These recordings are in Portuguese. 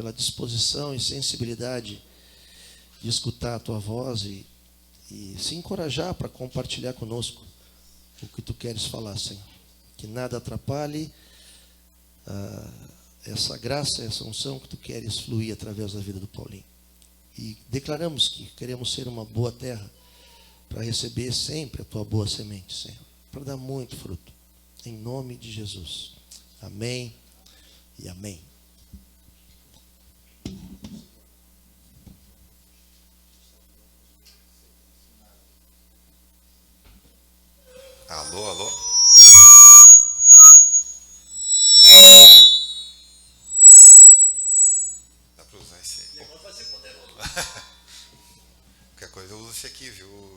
pela disposição e sensibilidade de escutar a Tua voz e se encorajar para compartilhar conosco o que Tu queres falar, Senhor. Que nada atrapalhe essa graça, essa unção que Tu queres fluir através da vida do Paulinho. E declaramos que queremos ser uma boa terra para receber sempre a Tua boa semente, Senhor, para dar muito fruto. Em nome de Jesus. Amém e amém. Alô, alô. Dá para usar esse aí. O negócio vai ser poderoso. Qualquer coisa eu uso esse aqui, viu?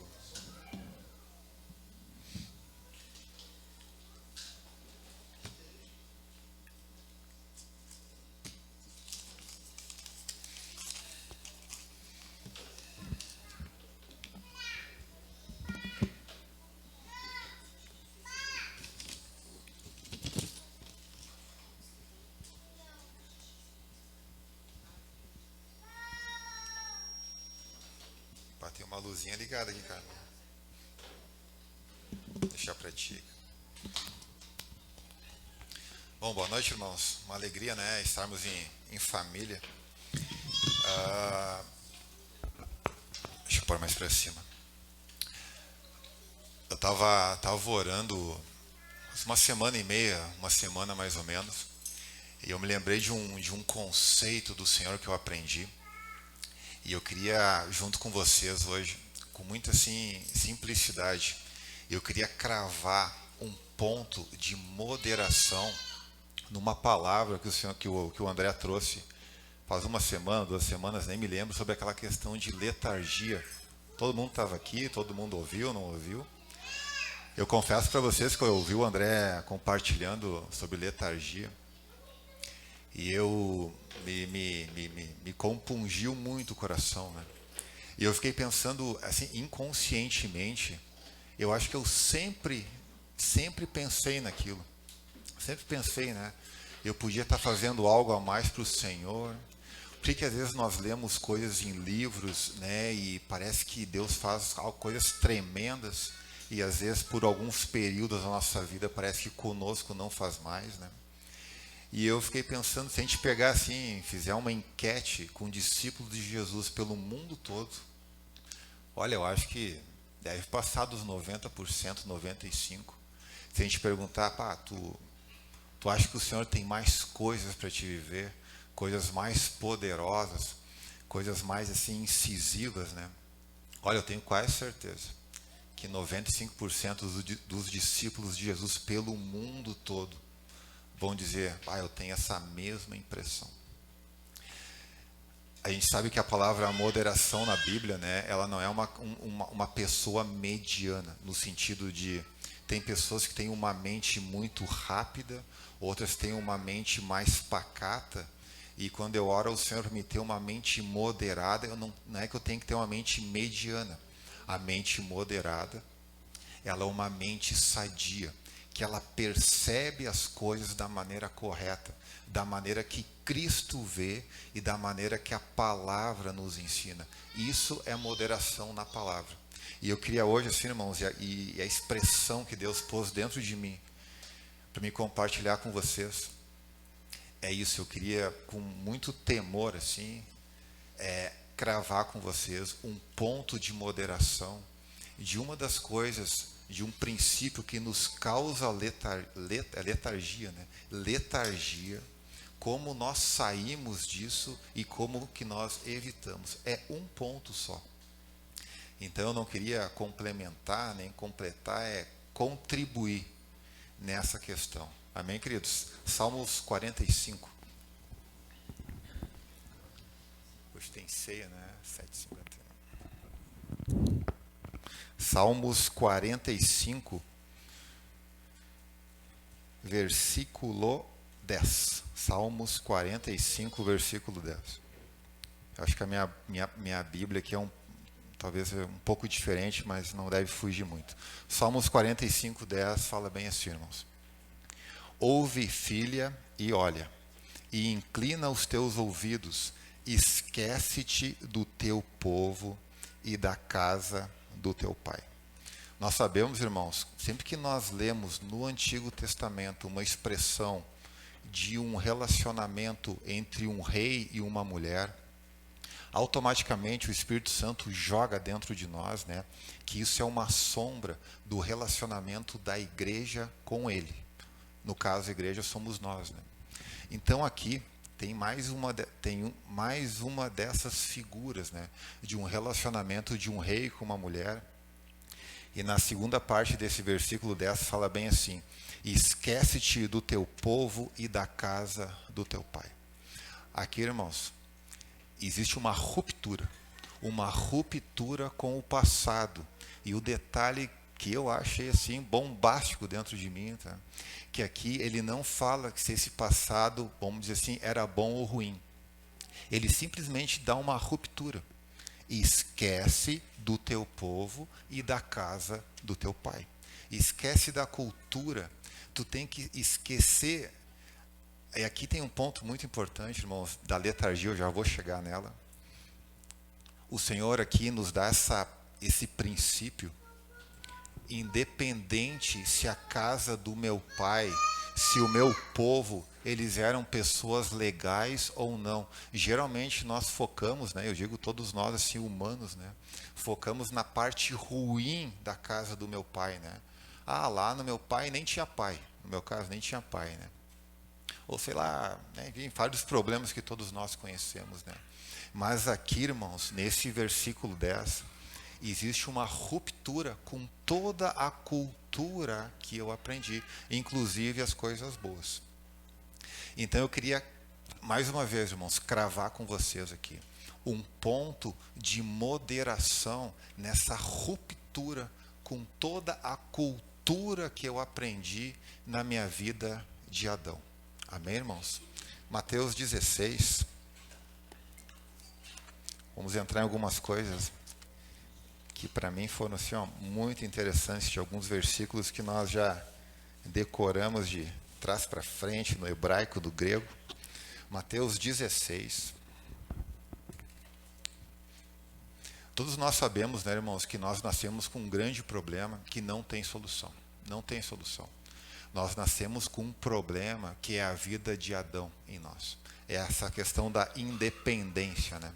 Tem uma luzinha ligada aqui, cara. Vou deixar para ti. Bom, boa noite, irmãos. Uma alegria, né, estarmos em família. Deixa eu pôr mais para cima. Eu tava orando uma semana e meia, uma semana mais ou menos, e eu me lembrei de um conceito do Senhor que eu aprendi. E eu queria, junto com vocês hoje, com muita simplicidade, eu queria cravar um ponto de moderação numa palavra que o André trouxe faz uma semana, 2 semanas, nem me lembro, sobre aquela questão de letargia. Todo mundo estava aqui, todo mundo ouviu, não ouviu? Eu confesso para vocês que eu ouvi o André compartilhando sobre letargia. E eu me compungiu muito o coração, né? E eu fiquei pensando, assim, inconscientemente, eu acho que eu sempre pensei naquilo. Sempre pensei, né? Eu podia estar fazendo algo a mais para o Senhor. Porque às vezes nós lemos coisas em livros, né? E parece que Deus faz coisas tremendas. E às vezes, por alguns períodos da nossa vida, parece que conosco não faz mais, né? E eu fiquei pensando, se a gente pegar assim, fizer uma enquete com discípulos de Jesus pelo mundo todo, olha, eu acho que deve passar dos 90%, 95%. Se a gente perguntar, tu acha que o Senhor tem mais coisas para te viver, coisas mais poderosas, coisas mais assim incisivas, né? Olha, eu tenho quase certeza que 95% dos discípulos de Jesus pelo mundo todo vão dizer, eu tenho essa mesma impressão. A gente sabe que a palavra moderação na Bíblia, né, ela não é uma pessoa mediana, no sentido de, tem pessoas que têm uma mente muito rápida, outras têm uma mente mais pacata, e quando eu oro ao Senhor me ter uma mente moderada, não é que eu tenho que ter uma mente mediana. A mente moderada, ela é uma mente sadia, que ela percebe as coisas da maneira correta, da maneira que Cristo vê e da maneira que a palavra nos ensina. Isso é moderação na palavra. E eu queria hoje, assim, irmãos, e a expressão que Deus pôs dentro de mim, para me compartilhar com vocês, é isso. Eu queria, com muito temor, assim, cravar com vocês um ponto de moderação de uma das coisas, de um princípio que nos causa letargia, né? Letargia, como nós saímos disso e como que nós evitamos. É um ponto só. Então eu não queria complementar, nem completar, contribuir nessa questão. Amém, queridos? Salmos 45. Hoje tem ceia, né? 7h51. Salmos 45, versículo 10. Salmos 45, versículo 10. Eu acho que a minha Bíblia aqui talvez um pouco diferente, mas não deve fugir muito. Salmos 45, 10 fala bem assim, irmãos. Ouve, filha, e olha, e inclina os teus ouvidos, esquece-te do teu povo e da casa do teu pai. Nós sabemos, irmãos, sempre que nós lemos no Antigo Testamento uma expressão de um relacionamento entre um rei e uma mulher, automaticamente o Espírito Santo joga dentro de nós, né, que isso é uma sombra do relacionamento da igreja com ele. No caso, a igreja somos nós, né? Então aqui tem mais uma dessas figuras, né, de um relacionamento de um rei com uma mulher. E na segunda parte desse versículo 10 fala bem assim: esquece-te do teu povo e da casa do teu pai. Aqui, irmãos, existe uma ruptura com o passado. E o detalhe que eu achei assim bombástico dentro de mim, tá? Que aqui ele não fala se esse passado, vamos dizer assim, era bom ou ruim. Ele simplesmente dá uma ruptura. Esquece do teu povo e da casa do teu pai. Esquece da cultura. Tu tem que esquecer. E aqui tem um ponto muito importante, irmãos, da letargia, eu já vou chegar nela. O Senhor aqui nos dá esse princípio, independente se a casa do meu pai, se o meu povo, eles eram pessoas legais ou não. Geralmente nós focamos, né, eu digo todos nós assim, humanos, né, focamos na parte ruim da casa do meu pai, né. Ah, lá no meu pai nem tinha pai, no meu caso nem tinha pai, né. Ou sei lá, né, enfim, vários problemas que todos nós conhecemos, né. Mas aqui, irmãos, nesse versículo 10, existe uma ruptura com toda a cultura que eu aprendi, inclusive as coisas boas. Então eu queria, mais uma vez, irmãos, cravar com vocês aqui um ponto de moderação nessa ruptura com toda a cultura que eu aprendi na minha vida de Adão. Amém, irmãos? Mateus 16. Vamos entrar em algumas coisas que para mim foram assim, ó, muito interessantes, de alguns versículos que nós já decoramos de trás para frente, no hebraico, do grego. Mateus 16. Todos nós sabemos, né, irmãos, que nós nascemos com um grande problema que não tem solução. Não tem solução. Nós nascemos com um problema que é a vida de Adão em nós. É essa questão da independência, né?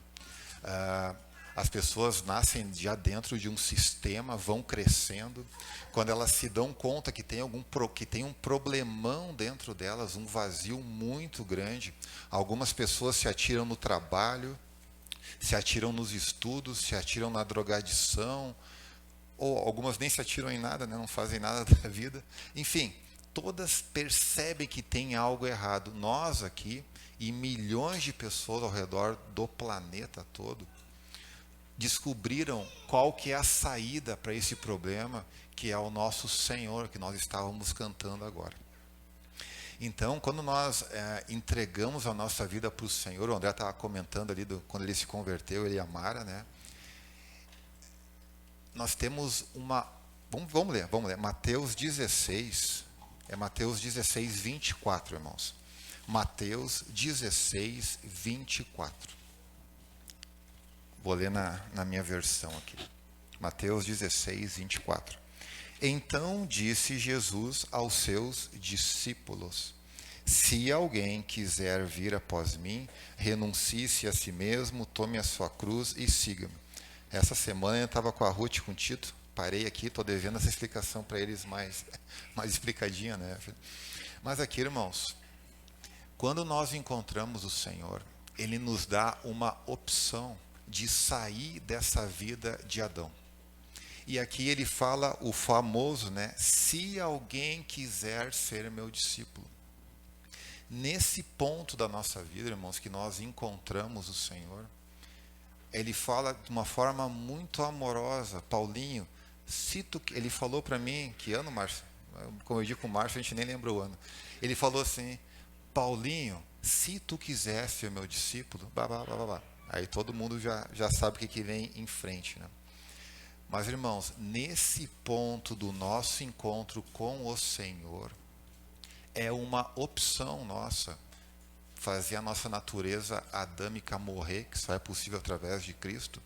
As pessoas nascem já dentro de um sistema, vão crescendo. Quando elas se dão conta que tem um problemão dentro delas, um vazio muito grande, algumas pessoas se atiram no trabalho, se atiram nos estudos, se atiram na drogadição, ou algumas nem se atiram em nada, né? Não fazem nada da vida. Enfim, todas percebem que tem algo errado. Nós aqui, e milhões de pessoas ao redor do planeta todo, descobriram qual que é a saída para esse problema, que é o nosso Senhor, que nós estávamos cantando agora. Então, quando nós entregamos a nossa vida para o Senhor, o André estava comentando ali, quando ele se converteu, ele e a Mara, né? Nós temos uma... Vamos ler, Mateus 16, Mateus 16, 24, irmãos. Mateus 16, 24. Vou ler na minha versão aqui. Mateus 16, 24. Então disse Jesus aos seus discípulos: se alguém quiser vir após mim, renuncie-se a si mesmo, tome a sua cruz e siga-me. Essa semana eu estava com a Ruth e com o Tito, parei aqui, estou devendo essa explicação para eles mais explicadinha, né? Mas aqui, irmãos, quando nós encontramos o Senhor, Ele nos dá uma opção de sair dessa vida de Adão. E aqui ele fala o famoso, né? Se alguém quiser ser meu discípulo. Nesse ponto da nossa vida, irmãos, que nós encontramos o Senhor, ele fala de uma forma muito amorosa. Paulinho, ele falou para mim, que ano, Márcio? Como eu digo com o Márcio, a gente nem lembra o ano. Ele falou assim: Paulinho, se tu quiser ser meu discípulo, aí todo mundo já sabe o que vem em frente, né? Mas, irmãos, nesse ponto do nosso encontro com o Senhor, é uma opção nossa fazer a nossa natureza adâmica morrer, que só é possível através de Cristo.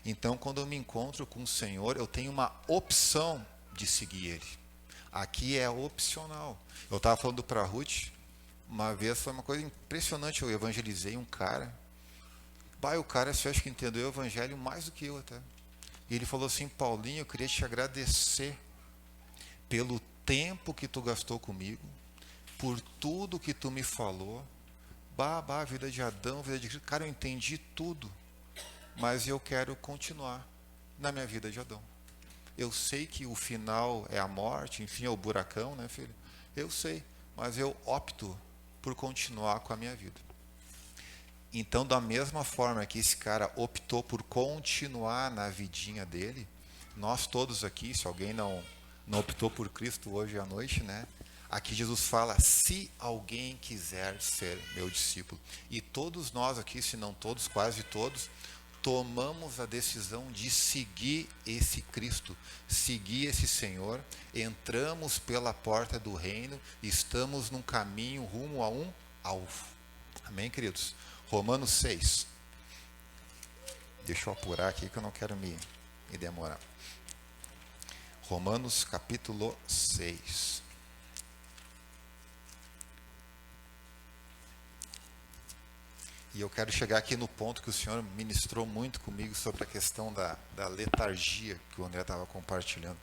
Então, quando eu me encontro com o Senhor, eu tenho uma opção de seguir Ele. Aqui é opcional. Eu estava falando para a Ruth, uma vez foi uma coisa impressionante, eu evangelizei um cara. O cara, você acha que entendeu o evangelho mais do que eu até. E ele falou assim: Paulinho, eu queria te agradecer pelo tempo que tu gastou comigo, por tudo que tu me falou. Vida de Adão, vida de Cristo. Cara, eu entendi tudo, mas eu quero continuar na minha vida de Adão. Eu sei que o final é a morte, enfim, é o buracão, né, filho? Eu sei, mas eu opto por continuar com a minha vida. Então, da mesma forma que esse cara optou por continuar na vidinha dele, nós todos aqui, se alguém não optou por Cristo hoje à noite, né? Aqui Jesus fala: se alguém quiser ser meu discípulo. E todos nós aqui, se não todos, quase todos, tomamos a decisão de seguir esse Cristo, seguir esse Senhor, entramos pela porta do reino, estamos num caminho rumo a um alvo. Amém, queridos? Romanos 6. Deixa eu apurar aqui que eu não quero me demorar. Romanos capítulo 6. E eu quero chegar aqui no ponto que o Senhor ministrou muito comigo sobre a questão da letargia que o André estava compartilhando.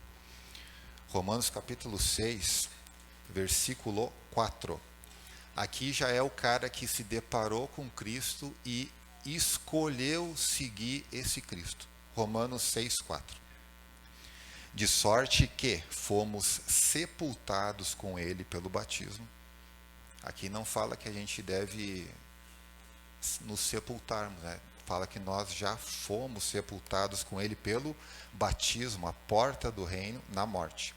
Romanos capítulo 6, versículo 4. Aqui já é o cara que se deparou com Cristo e escolheu seguir esse Cristo. Romanos 6, 4. De sorte que fomos sepultados com Ele pelo batismo. Aqui não fala que a gente deve nos sepultarmos, né? Fala que nós já fomos sepultados com Ele pelo batismo, a porta do reino, na morte.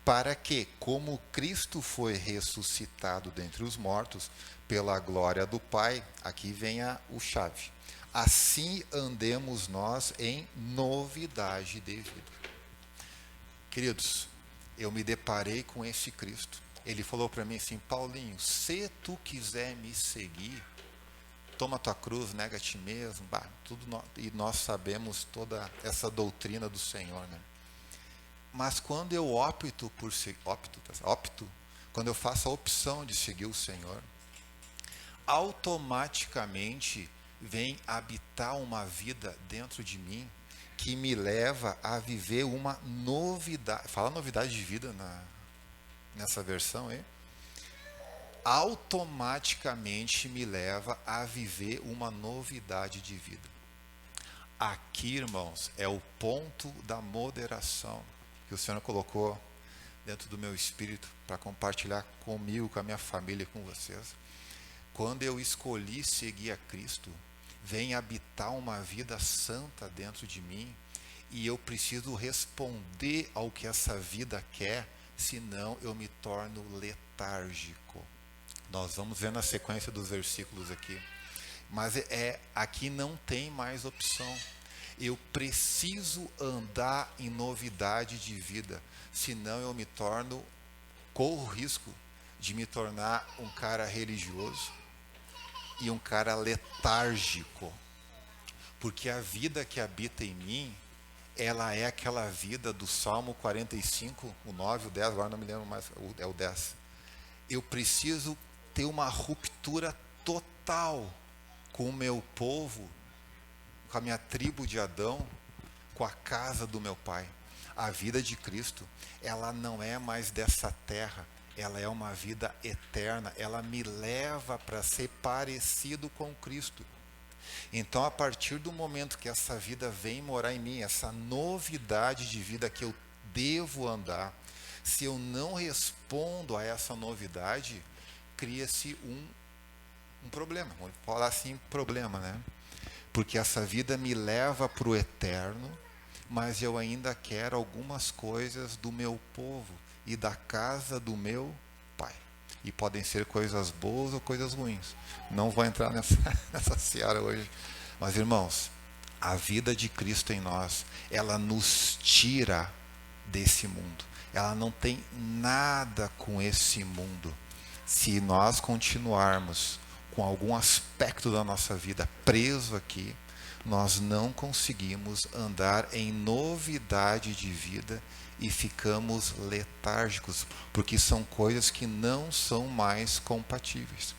Para que, como Cristo foi ressuscitado dentre os mortos, pela glória do Pai, aqui vem o chave, assim andemos nós em novidade de vida. Queridos, eu me deparei com esse Cristo. Ele falou para mim assim: Paulinho, se tu quiser me seguir, toma tua cruz, nega a ti mesmo, e nós sabemos toda essa doutrina do Senhor, né? Mas quando eu quando eu faço a opção de seguir o Senhor, automaticamente vem habitar uma vida dentro de mim que me leva a viver uma novidade. Fala novidade de vida nessa versão aí. Automaticamente me leva a viver uma novidade de vida. Aqui, irmãos, é o ponto da moderação que o Senhor colocou dentro do meu espírito para compartilhar comigo, com a minha família, com vocês. Quando eu escolhi seguir a Cristo, vem habitar uma vida santa dentro de mim e eu preciso responder ao que essa vida quer, senão eu me torno letárgico. Nós vamos ver na sequência dos versículos aqui. Mas aqui não tem mais opção. Eu preciso andar em novidade de vida, senão eu corro o risco de me tornar um cara religioso e um cara letárgico. Porque a vida que habita em mim, ela é aquela vida do Salmo 45, o 9, o 10, agora não me lembro mais, é o 10. Eu preciso ter uma ruptura total com o meu povo, com a minha tribo de Adão, com a casa do meu pai. A vida de Cristo, ela não é mais dessa terra, ela é uma vida eterna, ela me leva para ser parecido com Cristo. Então, a partir do momento que essa vida vem morar em mim, essa novidade de vida que eu devo andar, se eu não respondo a essa novidade, cria-se um problema, vamos falar assim, problema, né? Porque essa vida me leva para o eterno, mas eu ainda quero algumas coisas do meu povo e da casa do meu pai. E podem ser coisas boas ou coisas ruins. Não vou entrar nessa seara hoje. Mas, irmãos, a vida de Cristo em nós, ela nos tira desse mundo. Ela não tem nada com esse mundo. Se nós continuarmos com algum aspecto da nossa vida preso aqui, nós não conseguimos andar em novidade de vida e ficamos letárgicos, porque são coisas que não são mais compatíveis.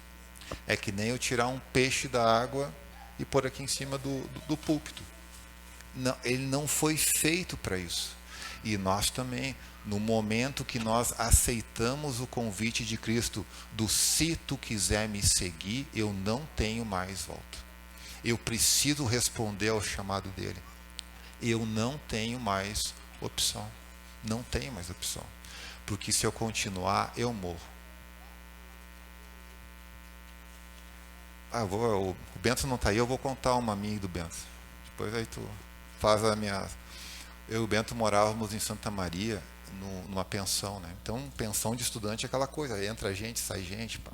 É que nem eu tirar um peixe da água e pôr aqui em cima do púlpito. Não, ele não foi feito para isso. E nós também, no momento que nós aceitamos o convite de Cristo, do se tu quiser me seguir, eu não tenho mais volta. Eu preciso responder ao chamado dele. Eu não tenho mais opção. Não tenho mais opção. Porque se eu continuar, eu morro. O Bento não está aí, eu vou contar uma minha do Bento. Depois aí tu faz a minha... Eu e o Bento morávamos em Santa Maria, numa pensão, né? Então, pensão de estudante é aquela coisa, entra gente, sai gente, pá.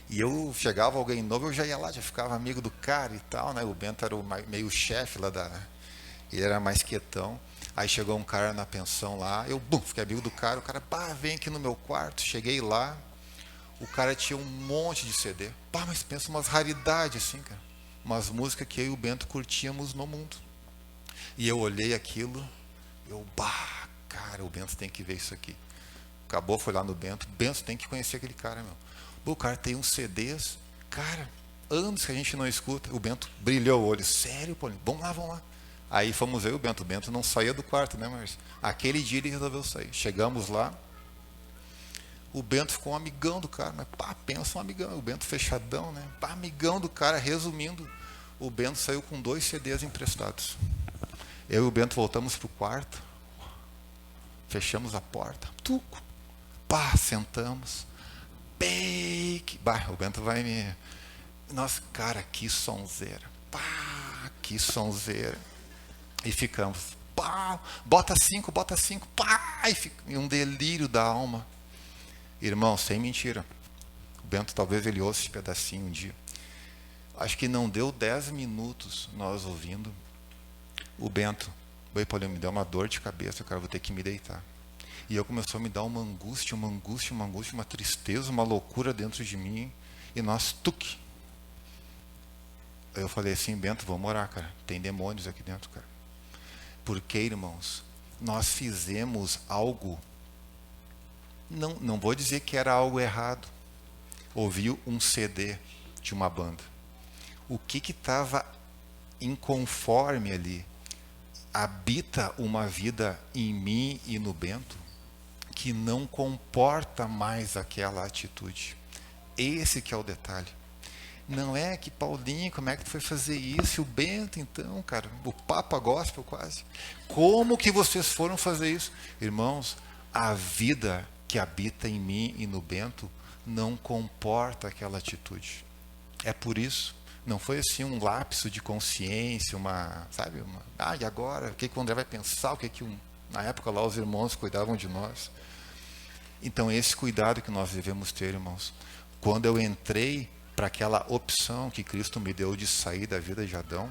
E eu chegava alguém novo, eu já ia lá, já ficava amigo do cara e tal, né? O Bento era meio chefe lá ele era mais quietão. Aí chegou um cara na pensão lá, eu fiquei amigo do cara, o cara, vem aqui no meu quarto. Cheguei lá, o cara tinha um monte de CD. Mas pensa umas raridades assim, cara. Umas músicas que eu e o Bento curtíamos no mundo. E eu olhei aquilo, cara, o Bento tem que ver isso aqui. Acabou, foi lá no Bento tem que conhecer aquele cara, meu. O cara tem uns CDs, cara, anos que a gente não escuta. O Bento brilhou o olho, sério, Paulinho, vamos lá. Aí fomos ver o Bento não saía do quarto, né, mas aquele dia ele resolveu sair. Chegamos lá, o Bento ficou um amigão do cara, mas pensa um amigão, o Bento fechadão, né, amigão do cara. Resumindo, o Bento saiu com 2 CDs emprestados. Eu e o Bento voltamos pro quarto, fechamos a porta, sentamos, o Bento vai me... Nossa, cara, que sonzeira, que sonzeira. E ficamos, bota 5, e um delírio da alma. Irmão, sem mentira, o Bento talvez ele ouça esse pedacinho um dia. Acho que não deu 10 minutos nós ouvindo. O Bento, Paulinho, me deu uma dor de cabeça, cara, vou ter que me deitar. E eu começou a me dar uma angústia, uma tristeza, uma loucura dentro de mim. E nós, Eu falei assim, Bento, vamos orar, cara. Tem demônios aqui dentro, cara. Porque, irmãos, nós fizemos algo, não vou dizer que era algo errado. Ouvi um CD de uma banda. O que estava inconforme ali? Habita uma vida em mim e no Bento que não comporta mais aquela atitude. Esse que é o detalhe. Não é que, Paulinho, como é que tu foi fazer isso? E o Bento, então, cara, o Papa Gospel quase. Como que vocês foram fazer isso? Irmãos, a vida que habita em mim e no Bento não comporta aquela atitude. É por isso. Não foi assim um lapso de consciência, e agora? O que o André vai pensar? Na época lá os irmãos cuidavam de nós. Então esse cuidado que nós devemos ter, irmãos. Quando eu entrei para aquela opção que Cristo me deu de sair da vida de Adão,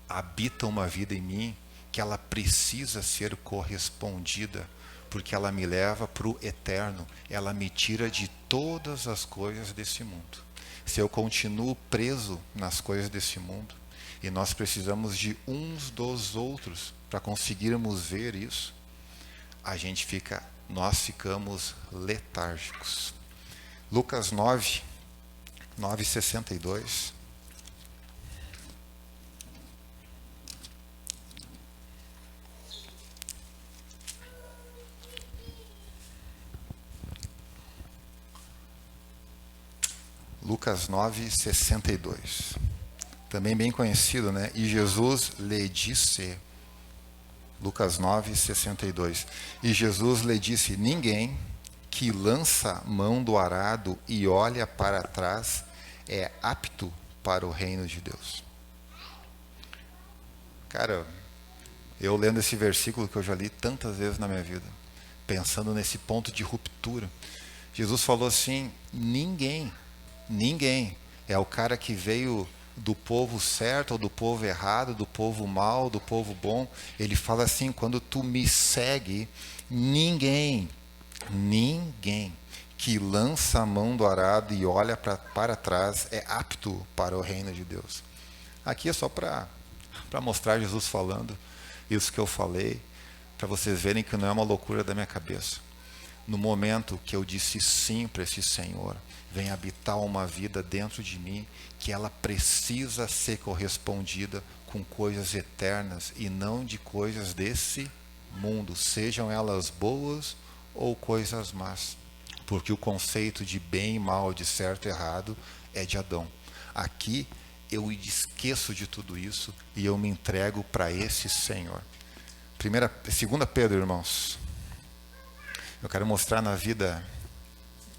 habita uma vida em mim que ela precisa ser correspondida, porque ela me leva para o eterno, ela me tira de todas as coisas desse mundo. Se eu continuo preso nas coisas desse mundo, e nós precisamos de uns dos outros para conseguirmos ver isso, nós ficamos letárgicos. Lucas 9:62. Lucas 9:62. Também bem conhecido, né? E Jesus lhe disse, Lucas 9:62. E Jesus lhe disse: ninguém que lança mão do arado e olha para trás é apto para o reino de Deus. Cara, eu lendo esse versículo que eu já li tantas vezes na minha vida, pensando nesse ponto de ruptura, Jesus falou assim: ninguém é o cara que veio do povo certo ou do povo errado, do povo mau, do povo bom. Ele fala assim: quando tu me segue, ninguém que lança a mão do arado e olha para trás é apto para o reino de Deus. Aqui é só para mostrar Jesus falando isso que eu falei, para vocês verem que não é uma loucura da minha cabeça. No momento que eu disse sim para esse Senhor, vem habitar uma vida dentro de mim que ela precisa ser correspondida com coisas eternas e não de coisas desse mundo, sejam elas boas ou coisas más. Porque o conceito de bem e mal, de certo e errado, é de Adão. Aqui eu esqueço de tudo isso e eu me entrego para esse Senhor. 2 Pedro, irmãos. Eu quero mostrar na vida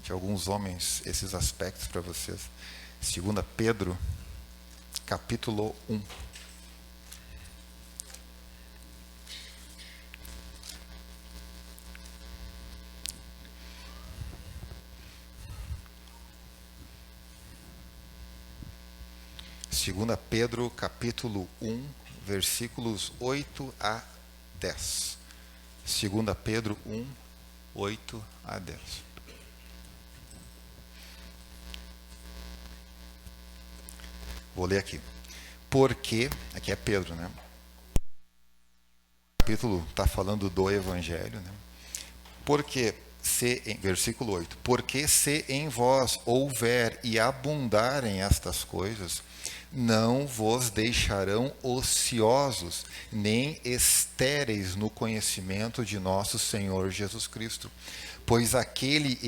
de alguns homens esses aspectos para vocês. 2 Pedro, capítulo 1. Segunda Pedro, capítulo 1, versículos 8 a 10. 2 Pedro 1, 8 a 10. Vou ler aqui. Porque, aqui é Pedro, né? O capítulo está falando do Evangelho, né? Porque versículo 8. Porque se em vós houver e abundarem estas coisas, não vos deixarão ociosos, nem estéreis no conhecimento de nosso Senhor Jesus Cristo. Pois aquele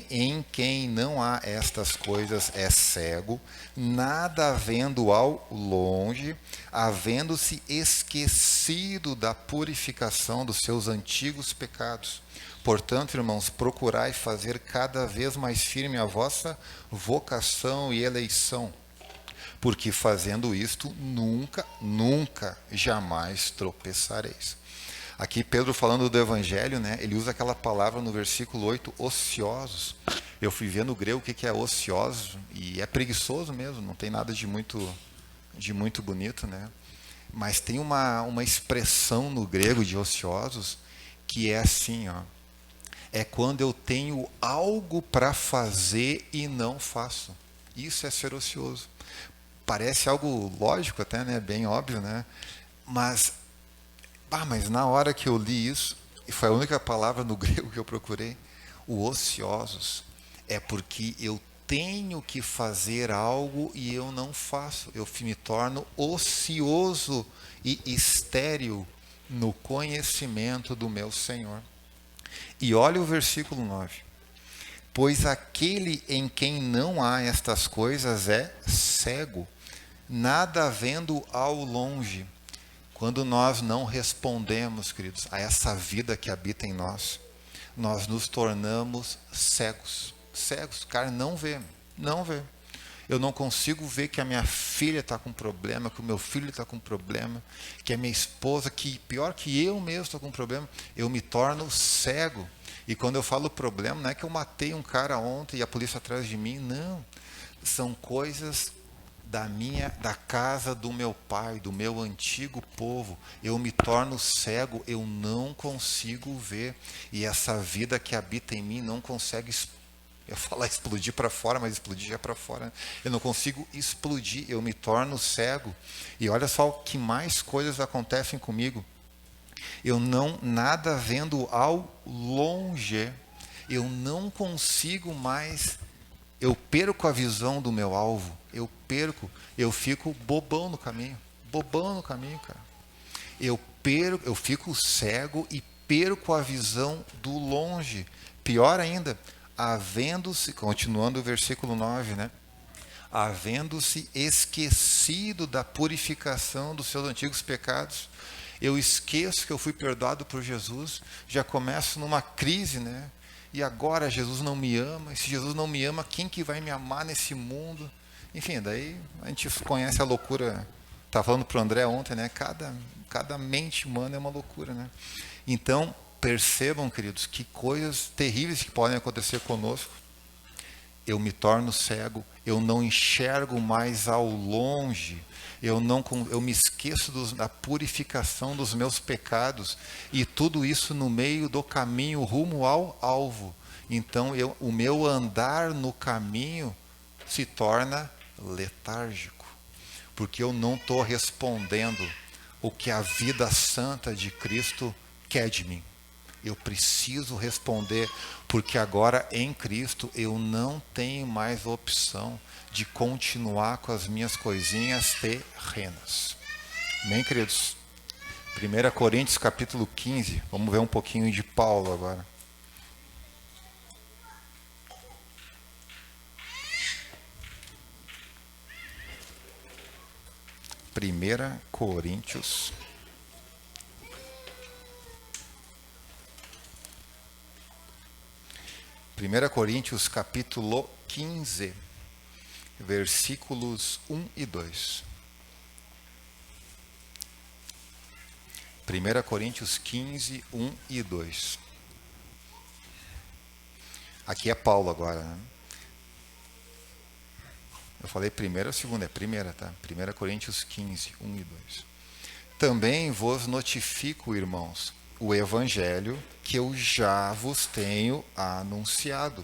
em quem não há estas coisas é cego, nada havendo ao longe, havendo-se esquecido da purificação dos seus antigos pecados. Portanto, irmãos, procurai fazer cada vez mais firme a vossa vocação e eleição, porque fazendo isto, nunca, jamais tropeçareis. Aqui Pedro falando do Evangelho, né, ele usa aquela palavra no versículo 8, ociosos. Eu fui ver no grego o que é ocioso, e é preguiçoso mesmo, não tem nada de muito bonito, né? Mas tem uma expressão no grego de ociosos que é assim, ó, é quando eu tenho algo para fazer e não faço. Isso é ser ocioso. Parece algo lógico até, né? Bem óbvio, né? Mas na hora que eu li isso, e foi a única palavra no grego que eu procurei, o ociosos, é porque eu tenho que fazer algo e eu não faço. Eu me torno ocioso e estéril no conhecimento do meu Senhor. E olha o versículo 9. Pois aquele em quem não há estas coisas é cego, nada havendo ao longe. Quando nós não respondemos, queridos, a essa vida que habita em nós, nós nos tornamos cegos. Cegos, o cara não vê. Eu não consigo ver que a minha filha está com problema, que o meu filho está com problema, que a minha esposa, que pior que eu mesmo estou com problema, eu me torno cego. E quando eu falo problema, não é que eu matei um cara ontem e a polícia atrás de mim, não. São coisas da casa do meu pai, do meu antigo povo. Eu me torno cego, eu não consigo ver. E essa vida que habita em mim não consegue, eu ia falar explodir para fora, mas explodir já é para fora. Eu não consigo explodir, eu me torno cego. E olha só que mais coisas acontecem comigo. Eu nada vendo ao longe, eu não consigo mais, eu perco a visão do meu alvo, eu fico bobão no caminho, cara. Eu fico cego e perco a visão do longe. Pior ainda, havendo-se, continuando o versículo 9, né? Havendo-se esquecido da purificação dos seus antigos pecados. Eu esqueço que eu fui perdoado por Jesus, já começo numa crise, né? E agora Jesus não me ama, e se Jesus não me ama, quem que vai me amar nesse mundo? Enfim, daí a gente conhece a loucura, estava falando para o André ontem, né? Cada mente humana é uma loucura, né? Então, percebam, queridos, que coisas terríveis que podem acontecer conosco. Eu me torno cego, eu não enxergo mais ao longe, eu me esqueço da purificação dos meus pecados, e tudo isso no meio do caminho rumo ao alvo. Então o meu andar no caminho se torna letárgico, porque eu não estou respondendo o que a vida santa de Cristo quer de mim. Eu preciso responder, porque agora em Cristo eu não tenho mais opção de continuar com as minhas coisinhas terrenas. Amém, queridos? 1 Coríntios capítulo 15, vamos ver um pouquinho de Paulo agora. 1 Coríntios. Primeira Coríntios capítulo 15, versículos 1 e 2. 1 Coríntios 15, 1 e 2. Aqui é Paulo agora, né? Eu falei primeira ou segunda? É primeira, tá? 1 Coríntios 15, 1 e 2. Também vos notifico, irmãos, o evangelho que eu já vos tenho anunciado,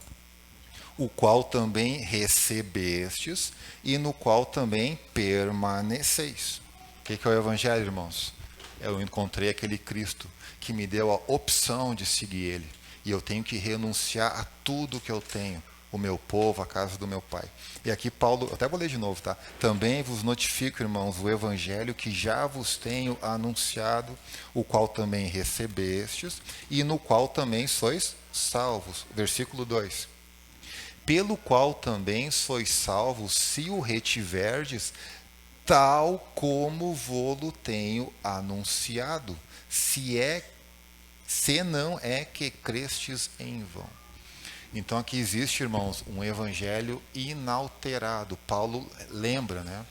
o qual também recebestes e no qual também permaneceis. O que é o evangelho, irmãos? Eu encontrei aquele Cristo que me deu a opção de seguir Ele. E eu tenho que renunciar a tudo que eu tenho, o meu povo, a casa do meu pai. E aqui Paulo, até vou ler de novo, tá? Também vos notifico, irmãos, o evangelho que já vos tenho anunciado, o qual também recebestes e no qual também sois salvos. Versículo 2. Pelo qual também sois salvos, se o retiverdes, tal como vô-lo tenho anunciado, se não é que crestes em vão. Então aqui existe, irmãos, um evangelho inalterado. Paulo lembra, né?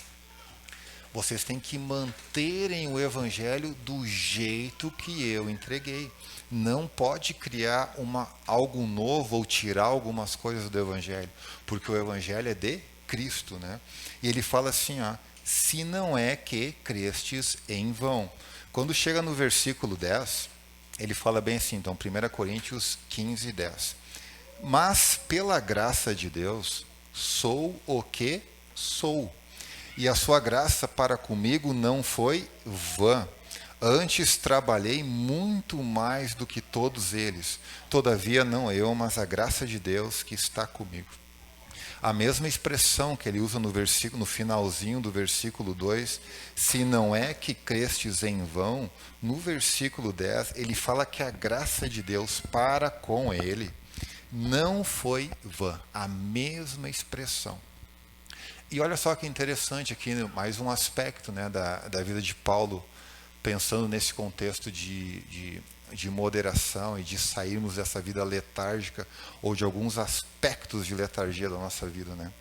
Vocês têm que manterem o evangelho do jeito que eu entreguei. Não pode criar algo novo ou tirar algumas coisas do evangelho, porque o evangelho é de Cristo, né? E ele fala assim, ó, se não é que crestes em vão. Quando chega no versículo 10, ele fala bem assim, então, 1 Coríntios 15, 10. Mas pela graça de Deus, sou o que sou. E a sua graça para comigo não foi vã. Antes trabalhei muito mais do que todos eles. Todavia não eu, mas a graça de Deus que está comigo. A mesma expressão que ele usa no finalzinho do versículo 2, se não é que crestes em vão, no versículo 10, ele fala que a graça de Deus para com ele não foi vã, a mesma expressão. E olha só que interessante aqui, mais um aspecto, né, da vida de Paulo, pensando nesse contexto de moderação e de sairmos dessa vida letárgica, ou de alguns aspectos de letargia da nossa vida, né?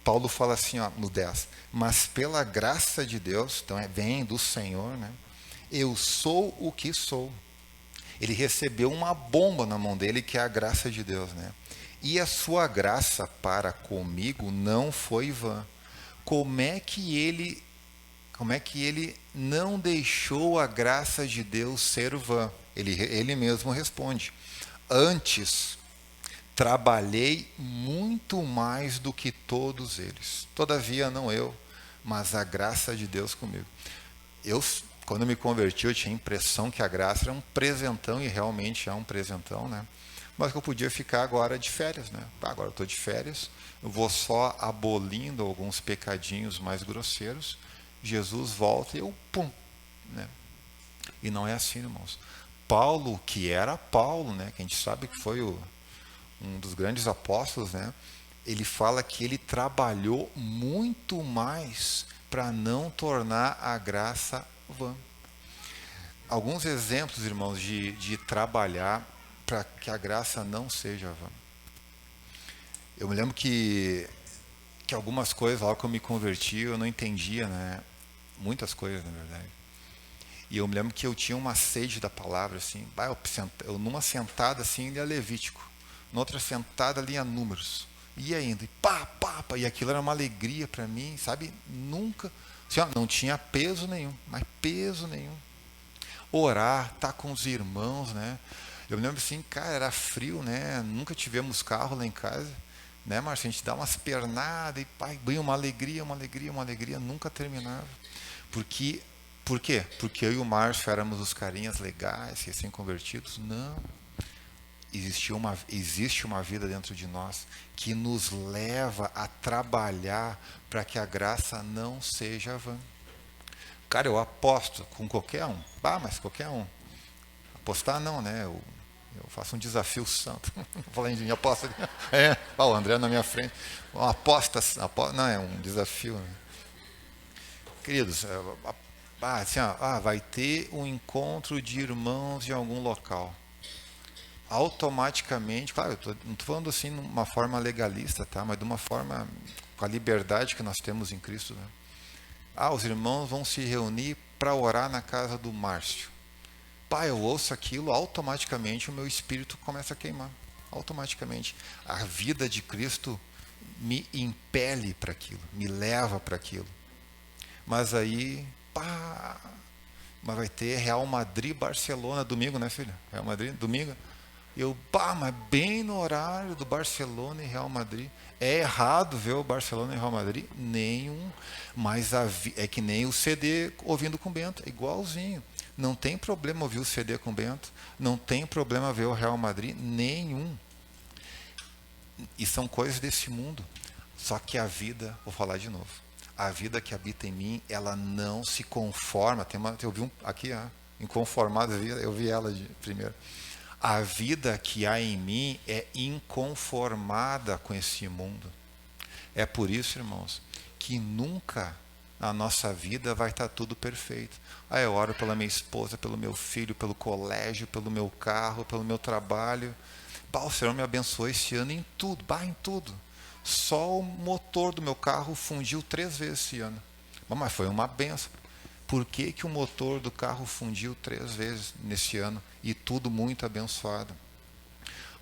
Paulo fala assim, ó, no 10, mas pela graça de Deus, então vem do Senhor, né? Eu sou o que sou. Ele recebeu uma bomba na mão dele, que é a graça de Deus, né? E a sua graça para comigo não foi vã. Como é que ele não deixou a graça de Deus ser vã? Ele mesmo responde: antes trabalhei muito mais do que todos eles. Todavia não eu, mas a graça de Deus comigo. Quando eu me converti, eu tinha a impressão que a graça era um presentão, e realmente é um presentão, né? Mas que eu podia ficar agora de férias, né? Agora eu estou de férias, eu vou só abolindo alguns pecadinhos mais grosseiros, Jesus volta e eu, pum, né? E não é assim, irmãos. Paulo, que era Paulo, né? Que a gente sabe que foi um dos grandes apóstolos, né? Ele fala que ele trabalhou muito mais para não tornar a graça vã. Alguns exemplos, irmãos, de trabalhar para que a graça não seja vã. Eu me lembro que algumas coisas, logo que eu me converti, eu não entendia, né? Muitas coisas, na verdade. E eu me lembro que eu tinha uma sede da palavra, assim, eu numa sentada assim, lia Levítico, noutra sentada lia Números, ia indo, e pá, e aquilo era uma alegria para mim, sabe? Nunca, assim, ó, não tinha peso nenhum, mas peso nenhum. Orar, estar com os irmãos, né? Eu me lembro assim, cara, era frio, né? Nunca tivemos carro lá em casa, né, Márcio? A gente dá umas pernadas e pai, bem, uma alegria, nunca terminava. Porque, por quê? Porque eu e o Márcio éramos os carinhas legais, recém-convertidos? Não. Existe uma vida dentro de nós que nos leva a trabalhar para que a graça não seja vã. Cara, eu aposto com qualquer um. Mas qualquer um. Apostar não, né? Eu faço um desafio santo. Falando de aposta. O André na minha frente. Uma aposta, não, é um desafio. Né? Queridos, assim, vai ter um encontro de irmãos em algum local. Automaticamente, claro, não estou falando assim de uma forma legalista, tá? Mas de uma forma com a liberdade que nós temos em Cristo. Né? Os irmãos vão se reunir para orar na casa do Márcio. Eu ouço aquilo, automaticamente o meu espírito começa a queimar. Automaticamente. A vida de Cristo me impele para aquilo, me leva para aquilo. Mas aí, mas vai ter Real Madrid, Barcelona, domingo, né, filho? Real Madrid, domingo. Mas bem no horário do Barcelona e Real Madrid. É errado ver o Barcelona e Real Madrid? Nenhum. Mas é que nem o CD ouvindo com o Bento, é igualzinho. Não tem problema ouvir o CD com o Bento, não tem problema ver o Real Madrid, nenhum. E são coisas desse mundo. Só que a vida, vou falar de novo, a vida que habita em mim, ela não se conforma. Eu vi aqui, inconformado, eu vi ela primeiro. A vida que há em mim é inconformada com esse mundo. É por isso, irmãos, que nunca na nossa vida vai estar tudo perfeito. Eu oro pela minha esposa, pelo meu filho, pelo colégio, pelo meu carro, pelo meu trabalho. O Senhor me abençoou esse ano em tudo, em tudo. Só o motor do meu carro fundiu 3 vezes esse ano. Mas foi uma benção. Por que o motor do carro fundiu 3 vezes nesse ano? E tudo muito abençoado.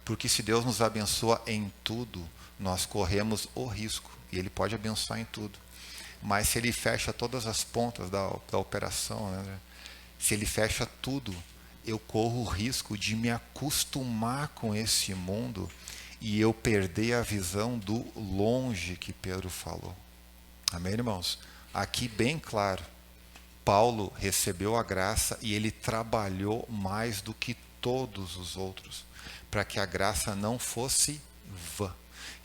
Porque se Deus nos abençoa em tudo, nós corremos o risco. E Ele pode abençoar em tudo. Mas se Ele fecha todas as pontas da operação, né? Se Ele fecha tudo, eu corro o risco de me acostumar com esse mundo e eu perder a visão do longe que Pedro falou. Amém, irmãos? Aqui bem claro. Paulo recebeu a graça e ele trabalhou mais do que todos os outros, para que a graça não fosse vã.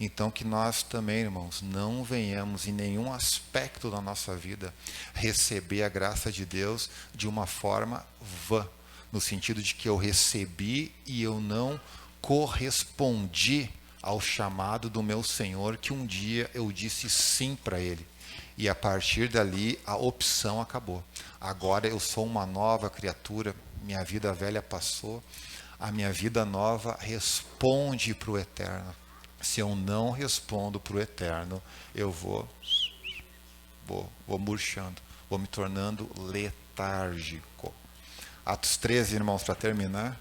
Então que nós também, irmãos, não venhamos em nenhum aspecto da nossa vida receber a graça de Deus de uma forma vã, no sentido de que eu recebi e eu não correspondi ao chamado do meu Senhor, que um dia eu disse sim para Ele. E a partir dali a opção acabou. Agora eu sou uma nova criatura, minha vida velha passou, a minha vida nova responde para o eterno. Se eu não respondo para o eterno, eu vou murchando, vou me tornando letárgico. Atos 13, irmãos, para terminar.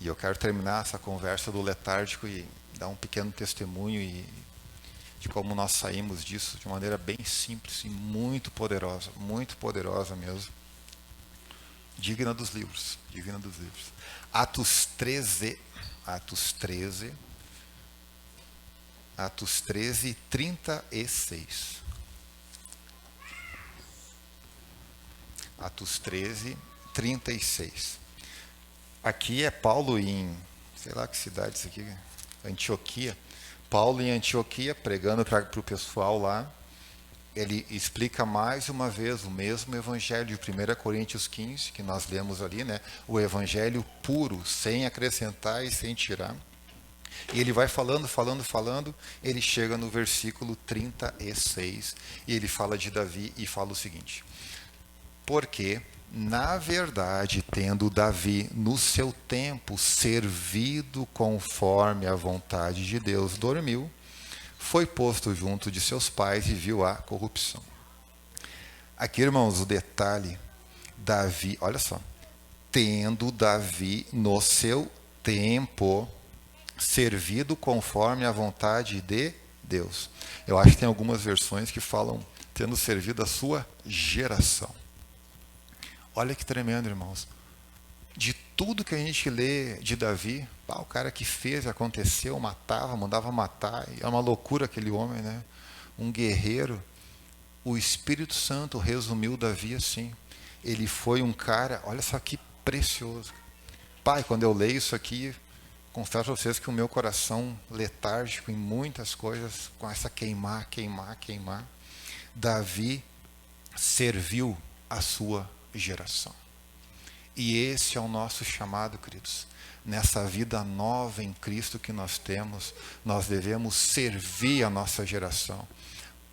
E eu quero terminar essa conversa do letárgico e dar um pequeno testemunho de como nós saímos disso de uma maneira bem simples e muito poderosa mesmo. Digna dos livros. Atos 13, 36. Atos 13, 36. Aqui é Paulo em, sei lá que cidade isso aqui, Antioquia. Paulo em Antioquia, pregando para o pessoal lá. Ele explica mais uma vez o mesmo evangelho de 1 Coríntios 15, que nós lemos ali, né? O evangelho puro, sem acrescentar e sem tirar. E ele vai falando, ele chega no versículo 36, e ele fala de Davi e fala o seguinte: porque, na verdade, tendo Davi no seu tempo servido conforme a vontade de Deus, dormiu, foi posto junto de seus pais e viu a corrupção. Aqui, irmãos, o detalhe, Davi, olha só, tendo Davi no seu tempo servido conforme a vontade de Deus. Eu acho que tem algumas versões que falam tendo servido a sua geração. Olha que tremendo, irmãos. De tudo que a gente lê de Davi, o cara que fez, aconteceu, matava, mandava matar, é uma loucura aquele homem, né? Um guerreiro. O Espírito Santo resumiu Davi assim. Ele foi um cara, olha só que precioso. Pai, quando eu leio isso aqui, confesso a vocês que o meu coração letárgico em muitas coisas começa a queimar. Davi serviu a sua geração. E esse é o nosso chamado, queridos. Nessa vida nova em Cristo que nós temos, nós devemos servir a nossa geração.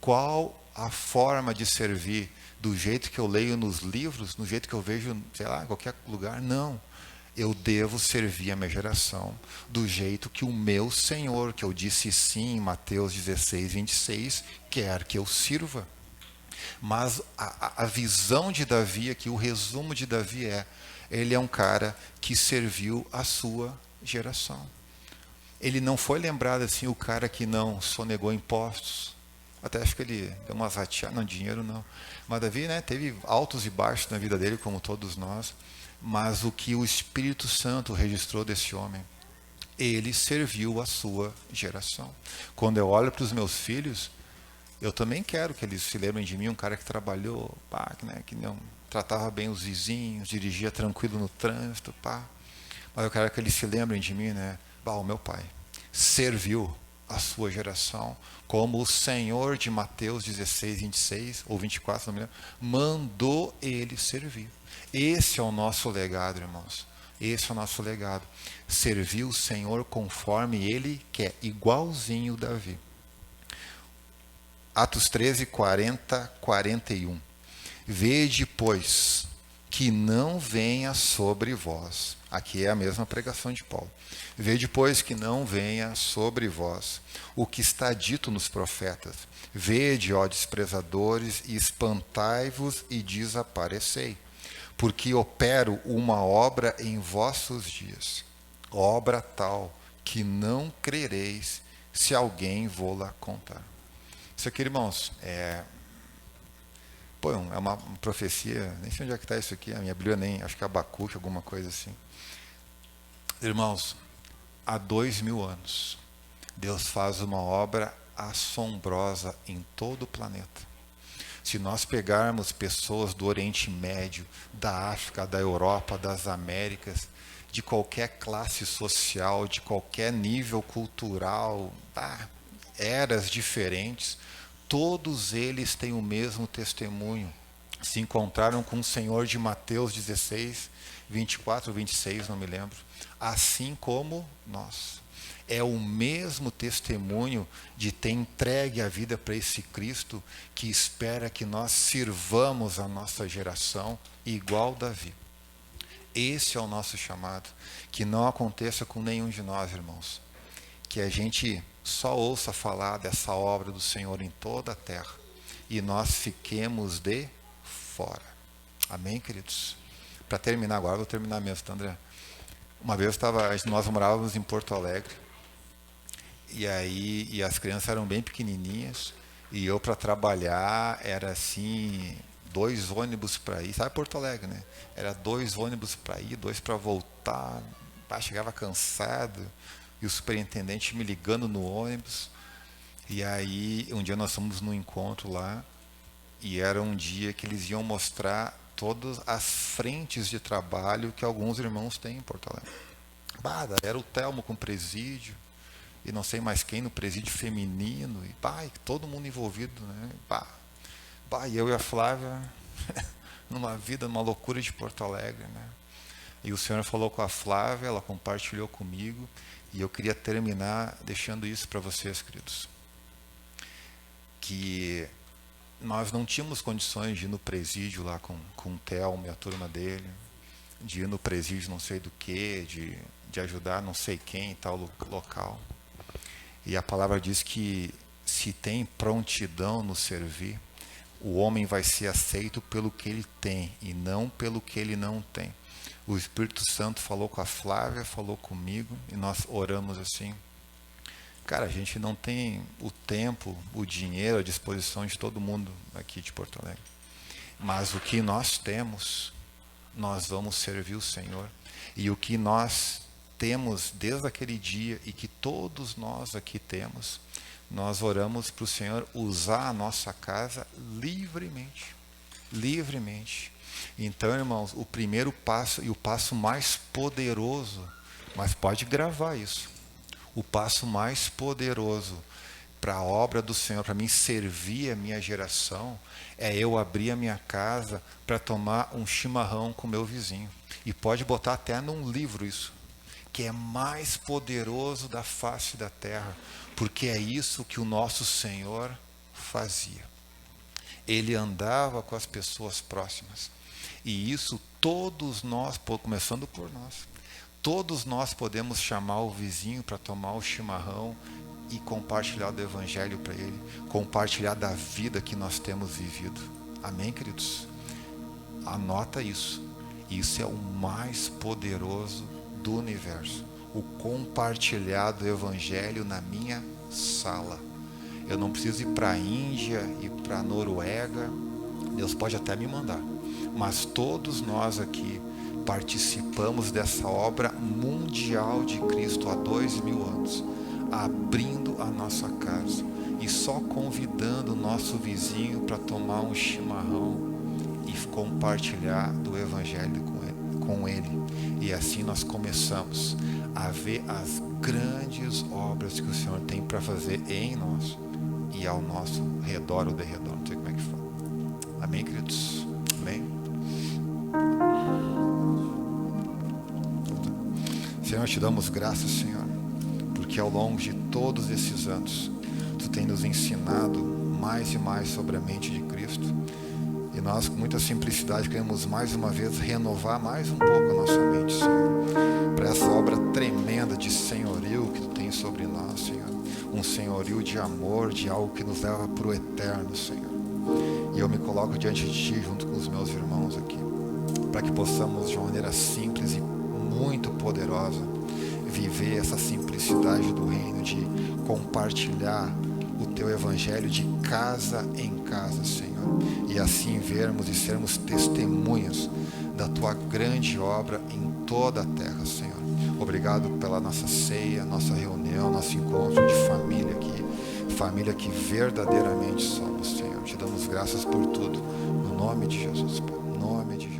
Qual a forma de servir? Do jeito que eu leio nos livros, do jeito que eu vejo, sei lá, em qualquer lugar? Não. Eu devo servir a minha geração do jeito que o meu Senhor, que eu disse sim em Mateus 16, 26, quer que eu sirva. Mas a visão de Davi aqui, o resumo de Davi ele é um cara que serviu a sua geração. Ele não foi lembrado assim, o cara que não sonegou impostos. Até acho que ele deu umas rateadas, não, dinheiro não. Mas Davi, né, teve altos e baixos na vida dele, como todos nós. Mas o que o Espírito Santo registrou desse homem, ele serviu a sua geração. Quando eu olho para os meus filhos, eu também quero que eles se lembrem de mim, um cara que trabalhou, né, que não tratava bem os vizinhos, dirigia tranquilo no trânsito, Mas eu quero que eles se lembrem de mim, né? O meu pai serviu a sua geração, como o Senhor de Mateus 16, 26, ou 24, não me lembro, mandou ele servir. Esse é o nosso legado, irmãos. Esse é o nosso legado. Servir o Senhor conforme ele quer, igualzinho Davi. Atos 13, 40, 41. Vede, pois, que não venha sobre vós. Aqui é a mesma pregação de Paulo. Vede, pois, que não venha sobre vós o que está dito nos profetas. Vede, ó desprezadores, e espantai-vos e desaparecei, porque opero uma obra em vossos dias, obra tal que não crereis se alguém vô-la contar. Isso aqui, irmãos, é uma profecia, nem sei onde é que está isso aqui, a minha Bíblia nem, acho que é Abacuque, alguma coisa assim. Irmãos, há 2000 anos, Deus faz uma obra assombrosa em todo o planeta. Se nós pegarmos pessoas do Oriente Médio, da África, da Europa, das Américas, de qualquer classe social, de qualquer nível cultural, eras diferentes, todos eles têm o mesmo testemunho. Se encontraram com o Senhor de Mateus 16, 24, 26, não me lembro. Assim como nós. É o mesmo testemunho de ter entregue a vida para esse Cristo que espera que nós sirvamos a nossa geração igual Davi. Esse é o nosso chamado. Que não aconteça com nenhum de nós, irmãos. Que a gente só ouça falar dessa obra do Senhor em toda a terra e nós fiquemos de fora. Amém, queridos? Para terminar agora, vou terminar mesmo, tá, André? Uma vez nós morávamos em Porto Alegre e as crianças eram bem pequenininhas e eu, para trabalhar, era assim, 2 ônibus para ir, sabe Porto Alegre, né? Era 2 ônibus para ir, 2 para voltar, chegava cansado. E o superintendente me ligando no ônibus. E aí, um dia nós fomos num encontro lá, e era um dia que eles iam mostrar todas as frentes de trabalho que alguns irmãos têm em Porto Alegre. Era o Telmo com presídio, e não sei mais quem no presídio feminino, e todo mundo envolvido, né? E eu e a Flávia, numa loucura de Porto Alegre, né? E o Senhor falou com a Flávia, ela compartilhou comigo, e eu queria terminar deixando isso para vocês, queridos. Que nós não tínhamos condições de ir no presídio lá com o Telmo e a turma dele, de ir no presídio não sei do que, de ajudar não sei quem em tal local. E a palavra diz que se tem prontidão no servir, o homem vai ser aceito pelo que ele tem e não pelo que ele não tem. O Espírito Santo falou com a Flávia, falou comigo, e nós oramos assim. Cara, a gente não tem o tempo, o dinheiro à disposição de todo mundo aqui de Porto Alegre. Mas o que nós temos, nós vamos servir o Senhor. E o que nós temos desde aquele dia e que todos nós aqui temos, nós oramos para o Senhor usar a nossa casa livremente. Livremente. Então, irmãos, o primeiro passo e o passo mais poderoso, mas pode gravar isso, o passo mais poderoso para a obra do Senhor, para mim servir a minha geração, é eu abrir a minha casa para tomar um chimarrão com o meu vizinho. E pode botar até num livro isso, que é mais poderoso da face da terra, porque é isso que o nosso Senhor fazia. Ele andava com as pessoas próximas. E isso todos nós, começando por nós, todos nós podemos chamar o vizinho para tomar o chimarrão e compartilhar do Evangelho para ele, compartilhar da vida que nós temos vivido. Amém, queridos? Anota isso. Isso é o mais poderoso do universo. O compartilhar do Evangelho na minha sala. Eu não preciso ir para a Índia, ir para a Noruega. Deus pode até me mandar. Mas todos nós aqui participamos dessa obra mundial de Cristo há 2000 anos. Abrindo a nossa casa. E só convidando o nosso vizinho para tomar um chimarrão e compartilhar do Evangelho com ele. E assim nós começamos a ver as grandes obras que o Senhor tem para fazer em nós e ao nosso redor ou derredor, não sei como é que fala. Amém, queridos? Amém? Senhor, te damos graças, Senhor, porque ao longo de todos esses anos Tu tem nos ensinado mais e mais sobre a mente de Cristo. E nós, com muita simplicidade, queremos mais uma vez renovar mais um pouco a nossa mente, Senhor, para essa obra tremenda de senhorio que Tu tens sobre nós, Senhor. Um senhorio de amor, de algo que nos leva para o eterno, Senhor. E eu me coloco diante de Ti, junto com os meus irmãos aqui, para que possamos, de uma maneira simples e muito poderosa, viver essa simplicidade do reino, de compartilhar o Teu Evangelho de casa em casa, Senhor. E assim vermos e sermos testemunhas da Tua grande obra em toda a terra, Senhor. Obrigado pela nossa ceia, nossa reunião, nosso encontro de família aqui, família que verdadeiramente somos, Senhor. Te damos graças por tudo, no nome de Jesus, Pai. No nome de Jesus.